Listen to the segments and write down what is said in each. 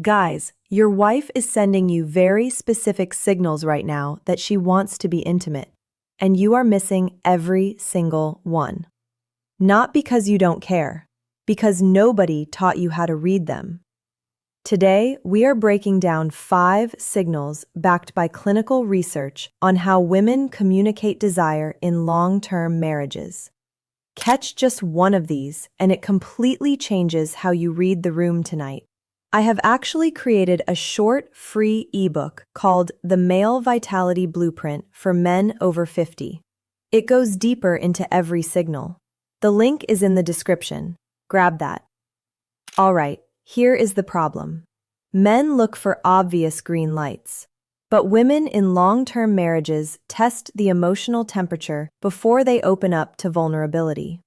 Guys, your wife is sending you very specific signals right now that she wants to be intimate, and you are missing every single one. Not because you don't care, because nobody taught you how to read them. Today, we are breaking down 5 signals backed by clinical research on how women communicate desire in long-term marriages. Catch just one of these, and it completely changes how you read the room tonight. I have actually created a short, free ebook called The Male Vitality Blueprint for Men Over 50. It goes deeper into every signal. The link is in the description. Grab that. All right, here is the problem. Men look for obvious green lights, but women in long-term marriages test the emotional temperature before they open up to vulnerability.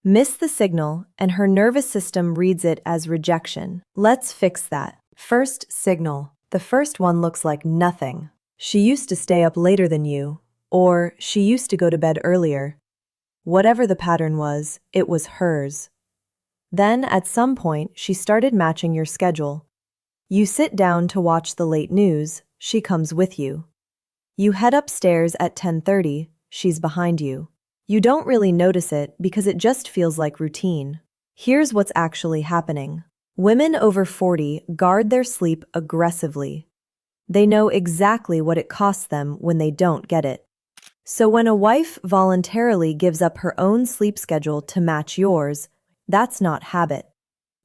Miss the signal, and her nervous system reads it as rejection. Let's fix that. First signal. The first one looks like nothing. She used to stay up later than you, or she used to go to bed earlier. Whatever the pattern was, it was hers. Then, at some point, she started matching your schedule. You sit down to watch the late news, she comes with you. You head upstairs at 10:30, she's behind you. You don't really notice it because it just feels like routine. Here's what's actually happening. Women over 40 guard their sleep aggressively. They know exactly what it costs them when they don't get it. So when a wife voluntarily gives up her own sleep schedule to match yours, that's not habit.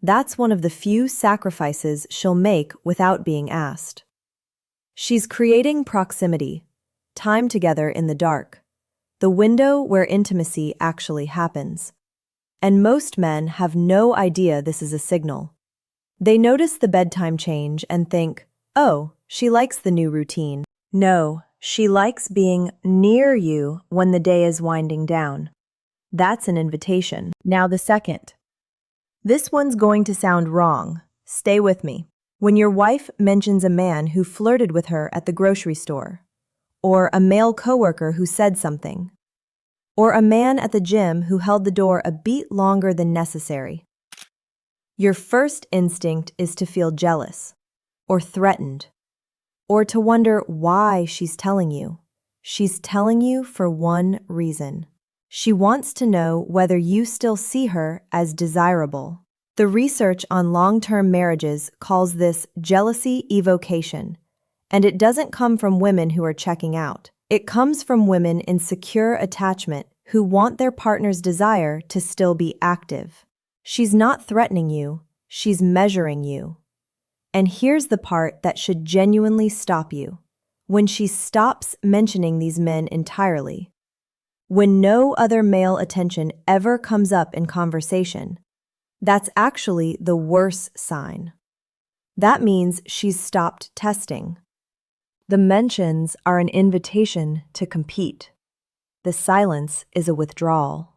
That's one of the few sacrifices she'll make without being asked. She's creating proximity, time together in the dark. The window where intimacy actually happens. And most men have no idea this is a signal. They notice the bedtime change and think, oh, she likes the new routine. No, she likes being near you when the day is winding down. That's an invitation. Now the second. This one's going to sound wrong. Stay with me. When your wife mentions a man who flirted with her at the grocery store, or a male coworker who said something, or a man at the gym who held the door a beat longer than necessary. Your first instinct is to feel jealous, or threatened, or to wonder why she's telling you. She's telling you for one reason. She wants to know whether you still see her as desirable. The research on long-term marriages calls this jealousy evocation, and it doesn't come from women who are checking out. It comes from women in secure attachment who want their partner's desire to still be active. She's not threatening you, she's measuring you. And here's the part that should genuinely stop you. When she stops mentioning these men entirely. When no other male attention ever comes up in conversation, that's actually the worst sign. That means she's stopped testing. The mentions are an invitation to compete. The silence is a withdrawal.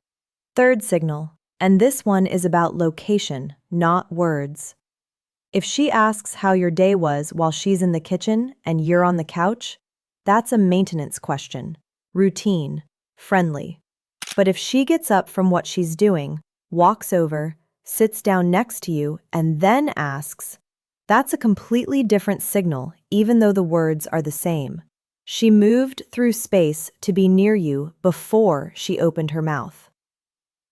Third signal, and this one is about location, not words. If she asks how your day was while she's in the kitchen and you're on the couch, that's a maintenance question, routine, friendly. But if she gets up from what she's doing, walks over, sits down next to you, and then asks, that's a completely different signal, even though the words are the same. She moved through space to be near you before she opened her mouth.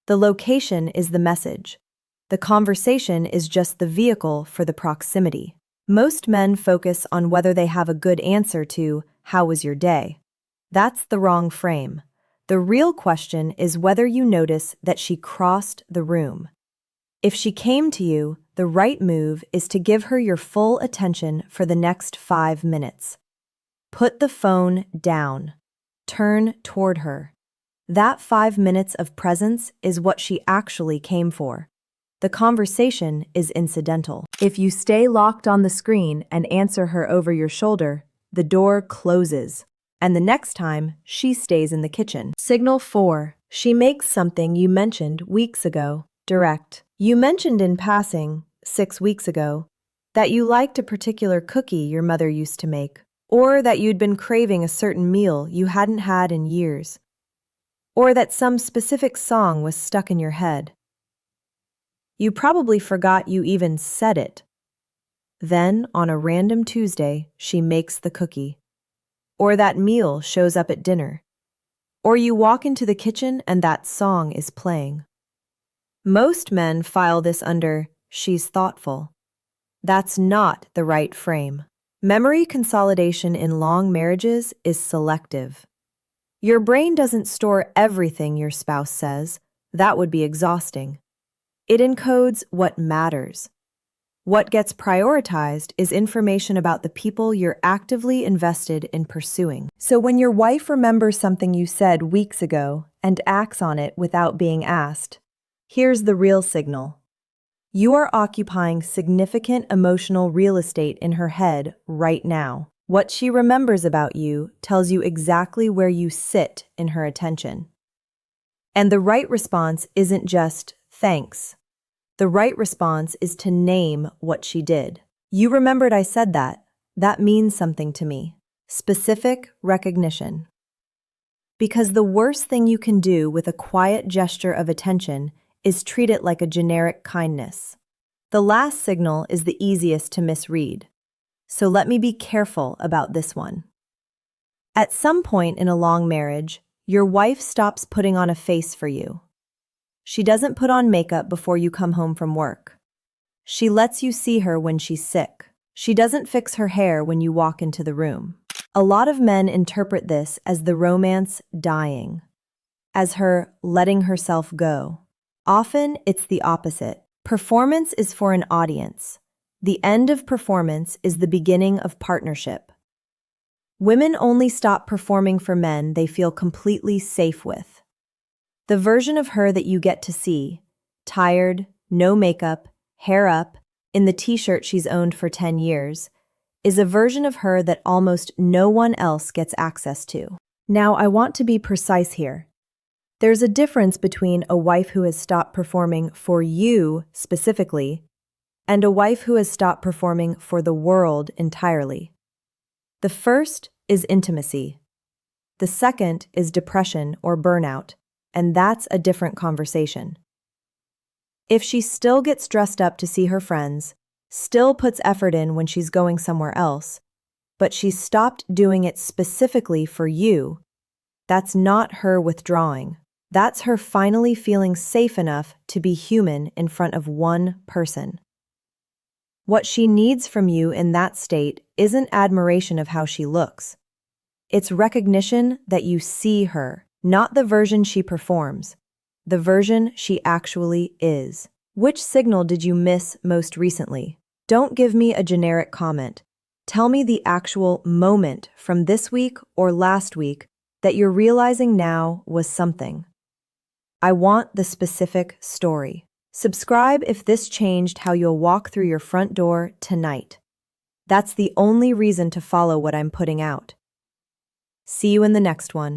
The location is the message. The conversation is just the vehicle for the proximity. Most men focus on whether they have a good answer to, how was your day? That's the wrong frame. The real question is whether you notice that she crossed the room. If she came to you, the right move is to give her your full attention for the next 5 minutes. Put the phone down. Turn toward her. That 5 minutes of presence is what she actually came for. The conversation is incidental. If you stay locked on the screen and answer her over your shoulder, the door closes. And the next time, she stays in the kitchen. Signal 4. She makes something you mentioned weeks ago direct. You mentioned in passing, 6 weeks ago, that you liked a particular cookie your mother used to make, or that you'd been craving a certain meal you hadn't had in years, or that some specific song was stuck in your head. You probably forgot you even said it. Then, on a random Tuesday, she makes the cookie. Or that meal shows up at dinner. Or you walk into the kitchen and that song is playing. Most men file this under, she's thoughtful. That's not the right frame. Memory consolidation in long marriages is selective. Your brain doesn't store everything your spouse says. That would be exhausting. It encodes what matters. What gets prioritized is information about the people you're actively invested in pursuing. So when your wife remembers something you said weeks ago and acts on it without being asked, here's the real signal. You are occupying significant emotional real estate in her head right now. What she remembers about you tells you exactly where you sit in her attention. And the right response isn't just thanks. The right response is to name what she did. You remembered I said that. That means something to me. Specific recognition. Because the worst thing you can do with a quiet gesture of attention is treat it like a generic kindness. The last signal is the easiest to misread. So let me be careful about this one. At some point in a long marriage, your wife stops putting on a face for you. She doesn't put on makeup before you come home from work. She lets you see her when she's sick. She doesn't fix her hair when you walk into the room. A lot of men interpret this as the romance dying, as her letting herself go. Often, it's the opposite. Performance is for an audience. The end of performance is the beginning of partnership. Women only stop performing for men they feel completely safe with. The version of her that you get to see, tired, no makeup, hair up, in the t-shirt she's owned for 10 years, is a version of her that almost no one else gets access to. Now, I want to be precise here. There's a difference between a wife who has stopped performing for you specifically and a wife who has stopped performing for the world entirely. The first is intimacy. The second is depression or burnout, and that's a different conversation. If she still gets dressed up to see her friends, still puts effort in when she's going somewhere else, but she's stopped doing it specifically for you, that's not her withdrawing. That's her finally feeling safe enough to be human in front of one person. What she needs from you in that state isn't admiration of how she looks. It's recognition that you see her, not the version she performs, the version she actually is. Which signal did you miss most recently? Don't give me a generic comment. Tell me the actual moment from this week or last week that you're realizing now was something. I want the specific story. Subscribe if this changed how you'll walk through your front door tonight. That's the only reason to follow what I'm putting out. See you in the next one.